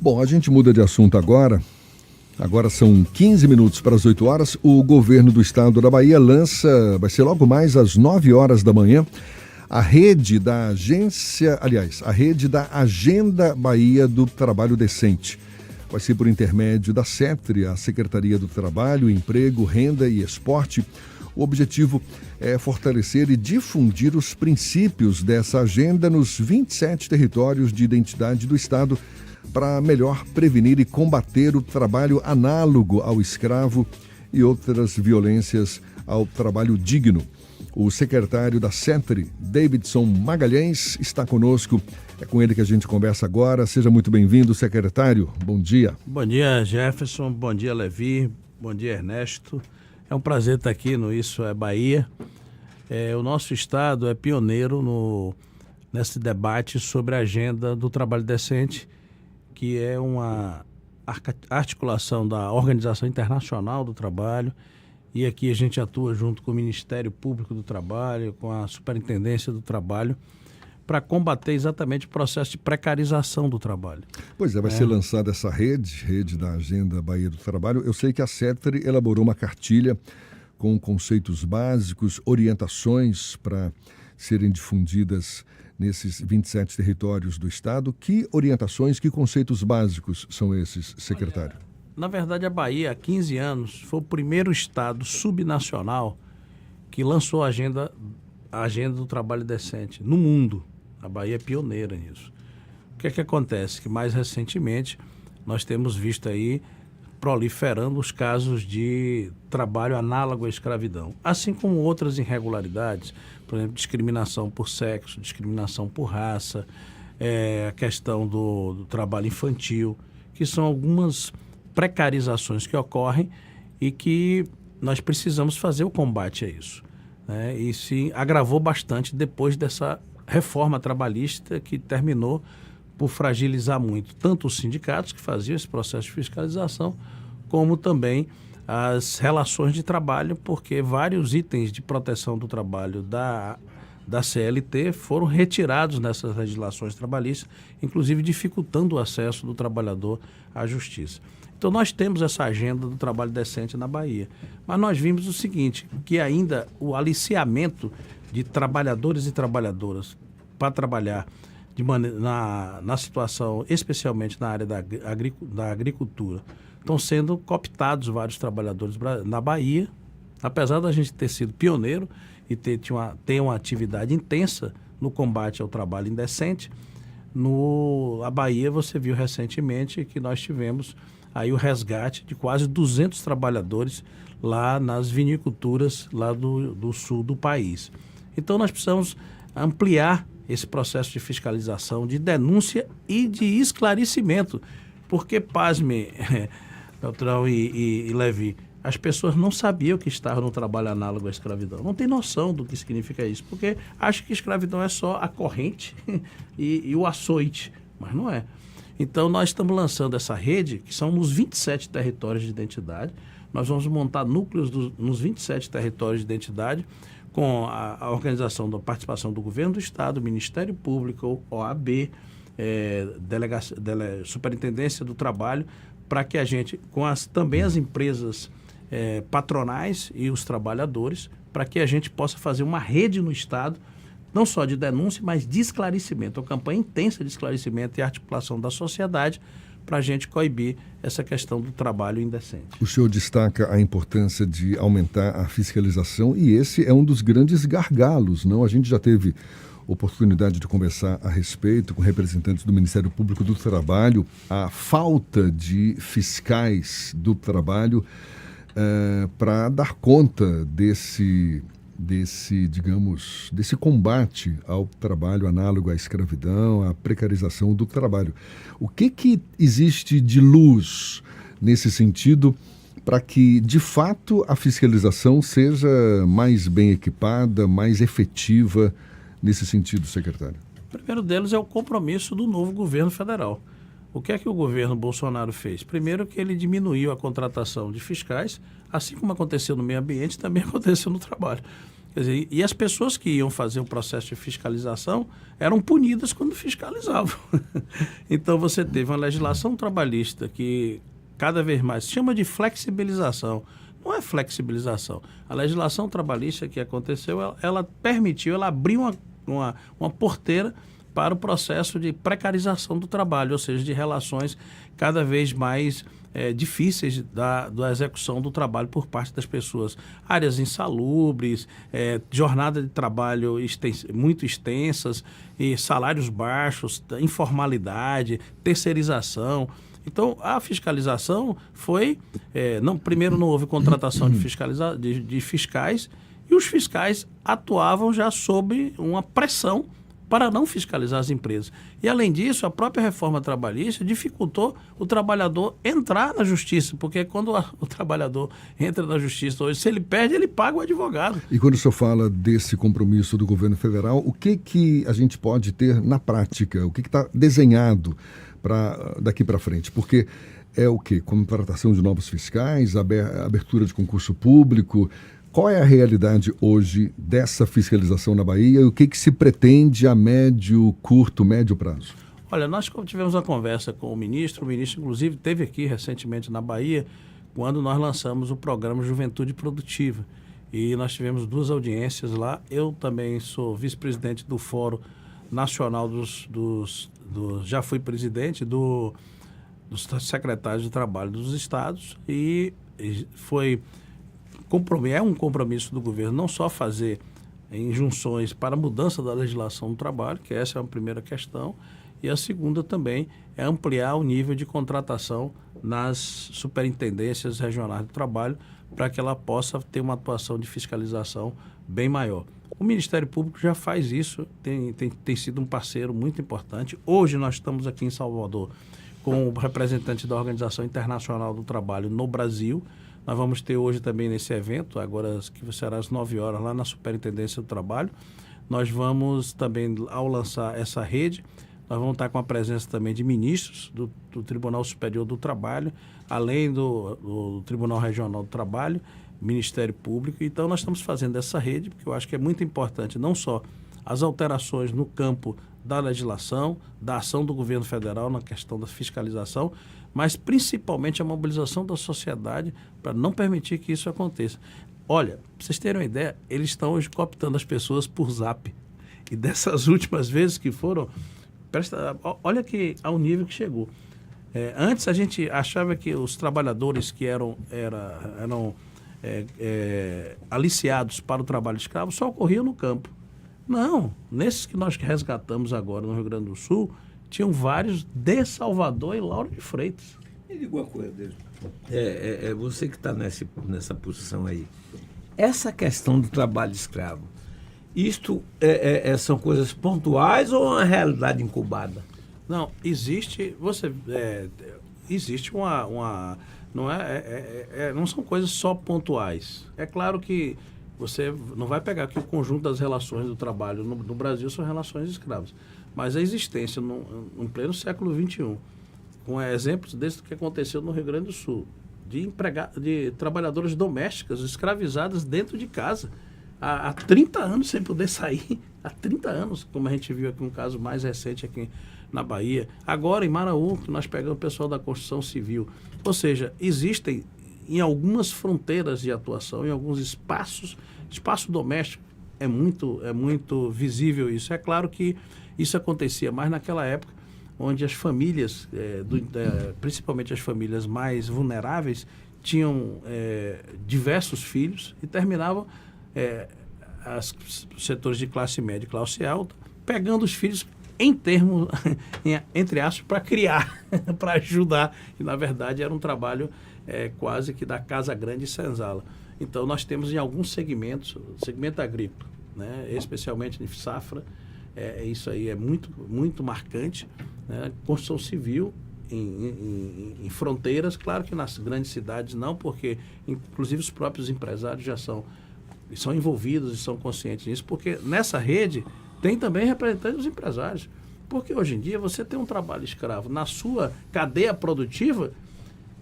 Bom, a gente muda de assunto agora. Agora são 15 minutos para as 8 horas. O governo do estado da Bahia lança, vai ser logo mais às 9 horas da manhã, a rede da Agenda Bahia do Trabalho Decente. Vai ser por intermédio da SETRE, a Secretaria do Trabalho, Emprego, Renda e Esporte. O objetivo é fortalecer e difundir os princípios dessa agenda nos 27 territórios de identidade do estado, para melhor prevenir e combater o trabalho análogo ao escravo e outras violências ao trabalho digno. O secretário da SETRE, Davidson Magalhães, está conosco. É com ele que a gente conversa agora. Seja muito bem-vindo, secretário. Bom dia. Bom dia, Jefferson. Bom dia, Levi. Bom dia, Ernesto. É um prazer estar aqui no Isso é Bahia. O nosso estado é pioneiro nesse debate sobre a agenda do trabalho decente, que é uma articulação da Organização Internacional do Trabalho, e aqui a gente atua junto com o Ministério Público do Trabalho, com a Superintendência do Trabalho, para combater exatamente o processo de precarização do trabalho. Pois é, vai ser lançada essa rede da Agenda Bahia do Trabalho. Eu sei que a SETRE elaborou uma cartilha com conceitos básicos, orientações para serem difundidas nesses 27 territórios do estado. Que orientações, que conceitos básicos são esses, secretário? Na verdade, a Bahia, há 15 anos, foi o primeiro estado subnacional que lançou a agenda do trabalho decente no mundo. A Bahia é pioneira nisso. O que é que acontece? Que mais recentemente nós temos visto aí proliferando os casos de trabalho análogo à escravidão, assim como outras irregularidades, por exemplo, discriminação por sexo, discriminação por raça, a questão do trabalho infantil, que são algumas precarizações que ocorrem e que nós precisamos fazer o combate a isso, né? E se agravou bastante depois dessa reforma trabalhista que terminou por fragilizar muito tanto os sindicatos que faziam esse processo de fiscalização, como também as relações de trabalho, porque vários itens de proteção do trabalho da CLT foram retirados nessas legislações trabalhistas, inclusive dificultando o acesso do trabalhador à justiça. Então nós temos essa agenda do trabalho decente na Bahia, mas nós vimos o seguinte, que ainda o aliciamento de trabalhadores e trabalhadoras para trabalhar na situação, especialmente na área da agricultura, estão sendo cooptados vários trabalhadores na Bahia, apesar da gente ter sido pioneiro e ter uma atividade intensa no combate ao trabalho indecente. A Bahia, você viu recentemente que nós tivemos aí o resgate de quase 200 trabalhadores lá nas viniculturas lá do sul do país. Então nós precisamos ampliar esse processo de fiscalização, de denúncia e de esclarecimento, porque, pasme, Beltrão e Levi, as pessoas não sabiam que estavam no trabalho análogo à escravidão, não tem noção do que significa isso, porque acham que escravidão é só a corrente e o açoite, mas não é. Então nós estamos lançando essa rede, que são nos 27 territórios de identidade. Nós vamos montar núcleos nos 27 territórios de identidade, com a organização da participação do Governo do Estado, Ministério Público, OAB, Superintendência do Trabalho, para que a gente, também as empresas patronais e os trabalhadores, para que a gente possa fazer uma rede no Estado, não só de denúncia, mas de esclarecimento, uma campanha intensa de esclarecimento e articulação da sociedade, para a gente coibir essa questão do trabalho indecente. O senhor destaca a importância de aumentar a fiscalização e esse é um dos grandes gargalos, não? A gente já teve oportunidade de conversar a respeito com representantes do Ministério Público do Trabalho, a falta de fiscais do trabalho para dar conta desse combate ao trabalho análogo à escravidão, à precarização do trabalho. O que existe de luz nesse sentido para que, de fato, a fiscalização seja mais bem equipada, mais efetiva nesse sentido, secretário? O primeiro deles é o compromisso do novo governo federal. O que é que o governo Bolsonaro fez? Primeiro, que ele diminuiu a contratação de fiscais, assim como aconteceu no meio ambiente, também aconteceu no trabalho. Quer dizer, e as pessoas que iam fazer o processo de fiscalização eram punidas quando fiscalizavam. Então você teve uma legislação trabalhista que cada vez mais se chama de flexibilização. Não é flexibilização. A legislação trabalhista que aconteceu, ela permitiu, ela abriu uma porteira para o processo de precarização do trabalho, ou seja, de relações cada vez mais difíceis da execução do trabalho por parte das pessoas. Áreas insalubres, jornada de trabalho muito extensas, e salários baixos, informalidade, terceirização. Então, a fiscalização foi... primeiro não houve contratação de fiscais, e os fiscais atuavam já sob uma pressão para não fiscalizar as empresas. E, além disso, a própria reforma trabalhista dificultou o trabalhador entrar na justiça, porque quando o trabalhador entra na justiça hoje, se ele perde, ele paga o advogado. E quando o senhor fala desse compromisso do governo federal, o que a gente pode ter na prática? O que está desenhado daqui para frente? Porque é o quê? Contratação de novos fiscais, abertura de concurso público. Qual é a realidade hoje dessa fiscalização na Bahia e o que se pretende a médio, curto, médio prazo? Olha, nós tivemos uma conversa com o ministro inclusive esteve aqui recentemente na Bahia, quando nós lançamos o programa Juventude Produtiva. E nós tivemos 2 audiências lá. Eu também sou vice-presidente do Fórum Nacional já fui presidente dos secretários de trabalho dos estados, e é um compromisso do governo não só fazer injunções para a mudança da legislação do trabalho, que essa é a primeira questão, e a segunda também é ampliar o nível de contratação nas superintendências regionais do trabalho, para que ela possa ter uma atuação de fiscalização bem maior. O Ministério Público já faz isso, tem sido um parceiro muito importante. Hoje nós estamos aqui em Salvador com o representante da Organização Internacional do Trabalho no Brasil. Nós vamos ter hoje também nesse evento, agora que será às 9 horas, lá na Superintendência do Trabalho. Nós vamos também, ao lançar essa rede, nós vamos estar com a presença também de ministros do Tribunal Superior do Trabalho, além do Tribunal Regional do Trabalho, Ministério Público. Então, nós estamos fazendo essa rede, porque eu acho que é muito importante não só as alterações no campo da legislação, da ação do governo federal na questão da fiscalização, mas principalmente a mobilização da sociedade para não permitir que isso aconteça. Olha, para vocês terem uma ideia, eles estão hoje cooptando as pessoas por Zap. E dessas últimas vezes que foram, olha ao nível que chegou. Antes a gente achava que os trabalhadores que eram aliciados para o trabalho escravo só ocorriam no campo. Não, nesses que nós resgatamos agora no Rio Grande do Sul, tinham vários de Salvador e Lauro de Freitas. Me diga uma coisa, Deus. Você que está nessa posição aí. Essa questão do trabalho escravo, isto são coisas pontuais ou é uma realidade incubada? Não, existe uma não são coisas só pontuais. É claro que você não vai pegar que o conjunto das relações do trabalho no Brasil são relações escravas, mas a existência no pleno século XXI, com exemplos desse que aconteceu no Rio Grande do Sul, de trabalhadoras domésticas escravizadas dentro de casa há 30 anos sem poder sair, há 30 anos, como a gente viu aqui um caso mais recente aqui na Bahia, agora em Maraú, que nós pegamos o pessoal da construção civil. Ou seja, existem em algumas fronteiras de atuação, em alguns espaço doméstico, é muito visível isso. É claro que isso acontecia mais naquela época, onde as famílias, principalmente as famílias mais vulneráveis, tinham diversos filhos e terminavam os setores de classe média e classe alta pegando os filhos entre aspas, para criar, para ajudar. E, na verdade, era um trabalho quase que da Casa Grande e Senzala. Então, nós temos em alguns segmentos, segmento agrícola, né, especialmente em safra, isso aí é muito, muito marcante, né, construção civil em fronteiras, claro que nas grandes cidades não, porque, inclusive, os próprios empresários já são envolvidos e são conscientes disso, porque nessa rede tem também representantes dos empresários. Porque hoje em dia você tem um trabalho escravo na sua cadeia produtiva,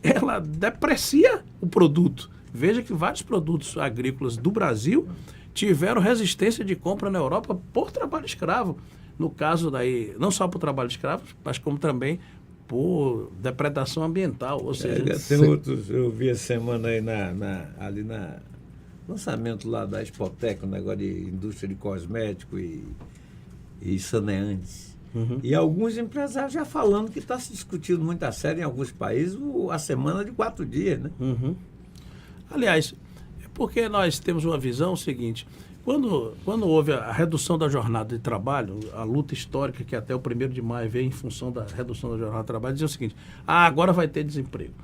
ela deprecia o produto. Veja que vários produtos agrícolas do Brasil tiveram resistência de compra na Europa por trabalho escravo. No caso daí, não só por trabalho escravo, mas como também por depredação ambiental. Ou seja, tem outros, eu vi essa semana aí ali na lançamento lá da Expotec, um negócio de indústria de cosmético e saneantes. Uhum. E alguns empresários já falando que está se discutindo muito a sério em alguns países a semana de 4 dias, né? Uhum. Aliás, é porque nós temos uma visão seguinte: quando houve a redução da jornada de trabalho, a luta histórica que até o 1º de maio veio em função da redução da jornada de trabalho, dizia o seguinte: agora vai ter desemprego.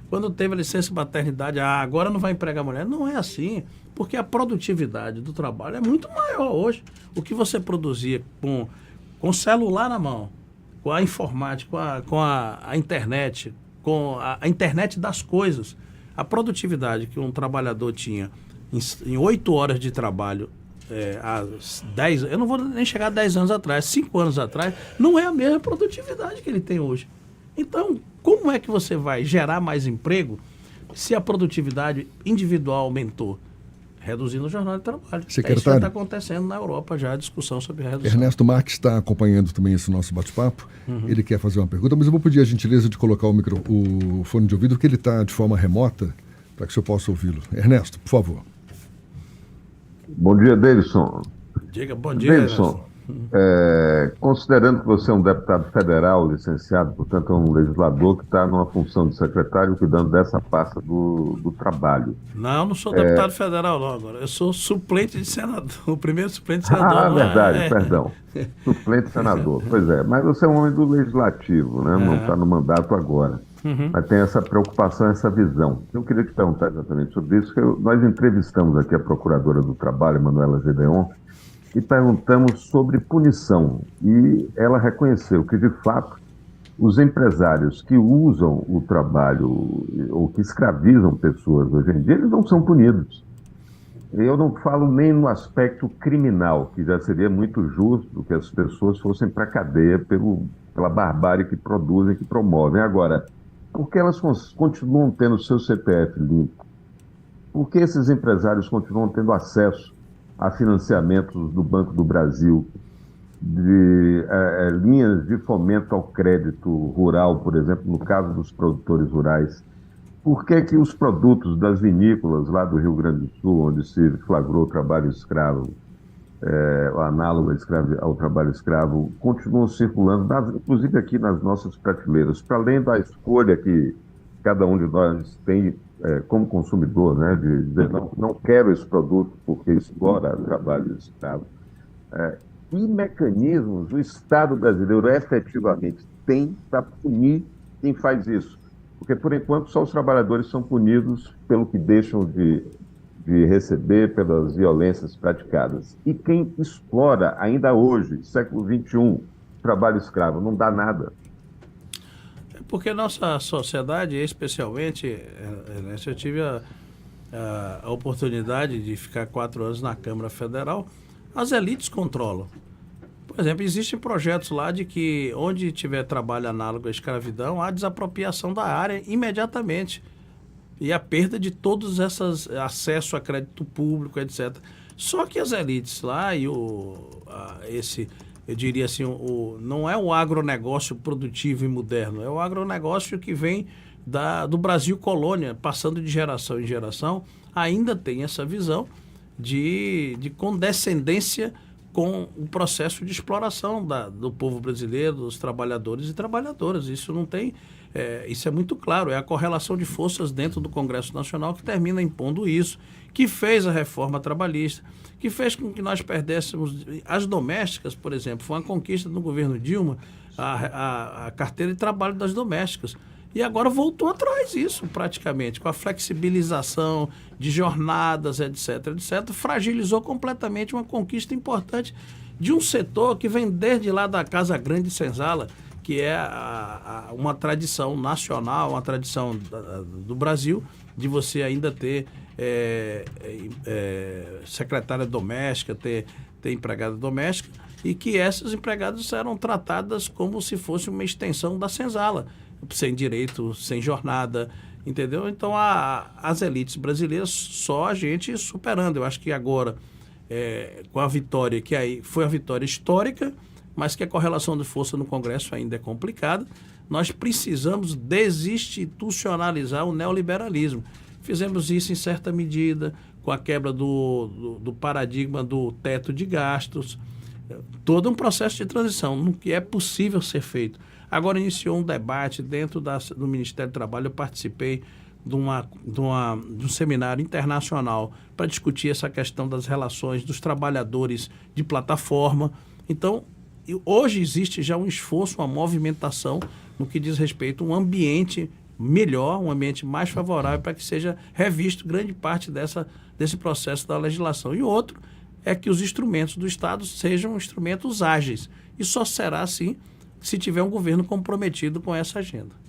Quando teve a licença maternidade, agora não vai empregar a mulher. Não é assim, porque a produtividade do trabalho é muito maior hoje. O que você produzia com o celular na mão, com a informática, com a internet, com a internet das coisas, a produtividade que um trabalhador tinha em 8 horas de trabalho, há 10, eu não vou nem chegar a 10 anos atrás, 5 anos atrás, não é a mesma produtividade que ele tem hoje. Então, como é que você vai gerar mais emprego se a produtividade individual aumentou? Reduzindo a jornada de trabalho. Secretário, Isso já está acontecendo na Europa, já a discussão sobre a redução. Ernesto Marques está acompanhando também esse nosso bate-papo. Uhum. Ele quer fazer uma pergunta, mas eu vou pedir a gentileza de colocar o fone de ouvido, porque ele está de forma remota, para que o senhor possa ouvi-lo. Ernesto, por favor. Bom dia, Davidson. Diga, bom dia, Davidson. Considerando que você é um deputado federal licenciado, portanto é um legislador que está numa função de secretário cuidando dessa pasta do trabalho. Não sou deputado federal não agora, eu sou suplente de senador, o primeiro suplente de senador. Verdade, perdão. Suplente de senador, pois é, mas você é um homem do legislativo, né? Não está no mandato agora. Uhum. Mas tem essa preocupação, essa visão. Eu queria te perguntar exatamente sobre isso, que nós entrevistamos aqui a Procuradora do Trabalho, Manuela Gedeon, e perguntamos sobre punição. E ela reconheceu que, de fato, os empresários que usam o trabalho ou que escravizam pessoas hoje em dia, eles não são punidos. Eu não falo nem no aspecto criminal, que já seria muito justo que as pessoas fossem para a cadeia pela barbárie que produzem, que promovem. Agora, por que elas continuam tendo seu CPF limpo? Por que esses empresários continuam tendo acesso a financiamentos do Banco do Brasil, de linhas de fomento ao crédito rural, por exemplo, no caso dos produtores rurais? Por que que os produtos das vinícolas lá do Rio Grande do Sul, onde se flagrou o trabalho escravo, o análogo ao trabalho escravo, continuam circulando, inclusive aqui nas nossas prateleiras, para além da escolha que cada um de nós tem como consumidor, né, de dizer, não quero esse produto porque explora o trabalho escravo. Que mecanismos o Estado brasileiro efetivamente tem para punir quem faz isso? Porque, por enquanto, só os trabalhadores são punidos pelo que deixam de receber, pelas violências praticadas. E quem explora, ainda hoje, século XXI, trabalho escravo, não dá nada. Porque nossa sociedade, especialmente, eu tive a oportunidade de ficar 4 anos na Câmara Federal, as elites controlam. Por exemplo, existem projetos lá de que onde tiver trabalho análogo à escravidão, há desapropriação da área imediatamente. E a perda de todos esses acesso a crédito público, etc. Só que as elites lá e eu diria assim, não é o agronegócio produtivo e moderno, é o agronegócio que vem do Brasil colônia, passando de geração em geração, ainda tem essa visão de condescendência com o processo de exploração do povo brasileiro, dos trabalhadores e trabalhadoras. Isso não tem, isso é muito claro, é a correlação de forças dentro do Congresso Nacional que termina impondo isso, que fez a reforma trabalhista, que fez com que nós perdêssemos as domésticas, por exemplo. Foi uma conquista do governo Dilma, a carteira de trabalho das domésticas. E agora voltou atrás isso, praticamente, com a flexibilização de jornadas, etc., etc., fragilizou completamente uma conquista importante de um setor que vem desde lá da Casa Grande de Senzala, que é uma tradição nacional, uma tradição do Brasil, de você ainda ter secretária doméstica, ter empregada doméstica, e que essas empregadas eram tratadas como se fosse uma extensão da senzala, sem direito, sem jornada, entendeu? Então, as elites brasileiras, só a gente superando. Eu acho que agora com a vitória, que aí foi a vitória histórica, mas que a correlação de força no Congresso ainda é complicada. Nós precisamos desinstitucionalizar o neoliberalismo. Fizemos isso em certa medida, com a quebra do paradigma do teto de gastos, todo um processo de transição, no que é possível ser feito. Agora iniciou um debate dentro do Ministério do Trabalho, eu participei de um seminário internacional para discutir essa questão das relações dos trabalhadores de plataforma. Então, hoje existe já um esforço, uma movimentação no que diz respeito a um ambiente melhor, um ambiente mais favorável para que seja revisto grande parte desse processo da legislação. E outro é que os instrumentos do Estado sejam instrumentos ágeis. E só será assim se tiver um governo comprometido com essa agenda.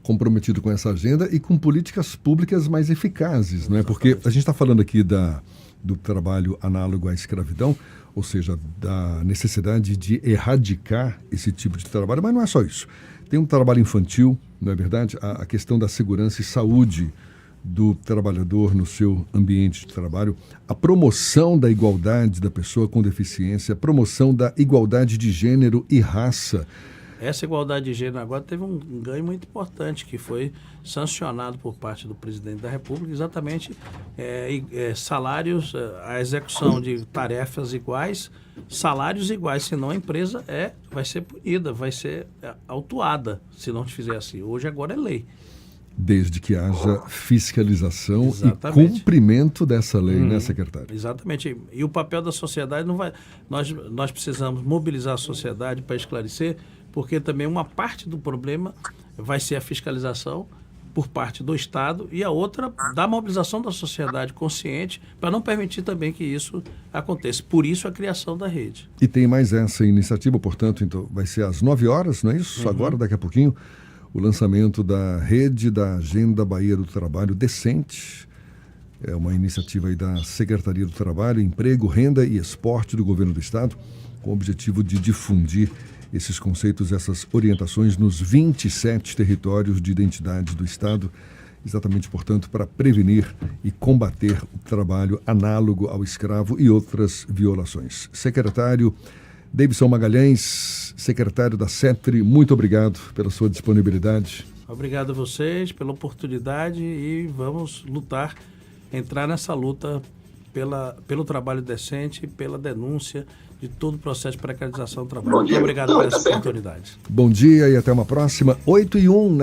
Comprometido com essa agenda e com políticas públicas mais eficazes, não é? Porque a gente está falando aqui do trabalho análogo à escravidão, ou seja, da necessidade de erradicar esse tipo de trabalho, mas não é só isso. Tem um trabalho infantil, não é verdade? A questão da segurança e saúde do trabalhador no seu ambiente de trabalho, a promoção da igualdade da pessoa com deficiência, a promoção da igualdade de gênero e raça. Essa igualdade de gênero agora teve um ganho muito importante, que foi sancionado por parte do presidente da República, exatamente salários, a execução de tarefas iguais, salários iguais, senão a empresa vai ser punida, vai ser autuada se não fizer assim. Hoje agora é lei. Desde que haja fiscalização Exatamente. E cumprimento dessa lei, né, secretário? Exatamente. E o papel da sociedade não vai... Nós precisamos mobilizar a sociedade para esclarecer, porque também uma parte do problema vai ser a fiscalização por parte do Estado e a outra da mobilização da sociedade consciente para não permitir também que isso aconteça. Por isso a criação da rede. E tem mais essa iniciativa, portanto, então vai ser às 9h, não é isso? Agora, daqui a pouquinho, o lançamento da rede da Agenda Bahia do Trabalho Decente. É uma iniciativa aí da Secretaria do Trabalho, Emprego, Renda e Esporte do Governo do Estado, com o objetivo de difundir esses conceitos, essas orientações nos 27 territórios de identidade do Estado, exatamente, portanto, para prevenir e combater o trabalho análogo ao escravo e outras violações. Secretário Davidson Magalhães, secretário da CETRI, muito obrigado pela sua disponibilidade. Obrigado a vocês pela oportunidade e vamos lutar, entrar nessa luta pelo trabalho decente, pela denúncia de todo o processo de precarização do trabalho. Muito obrigado por essa oportunidade. Bom dia e até uma próxima. 8h01.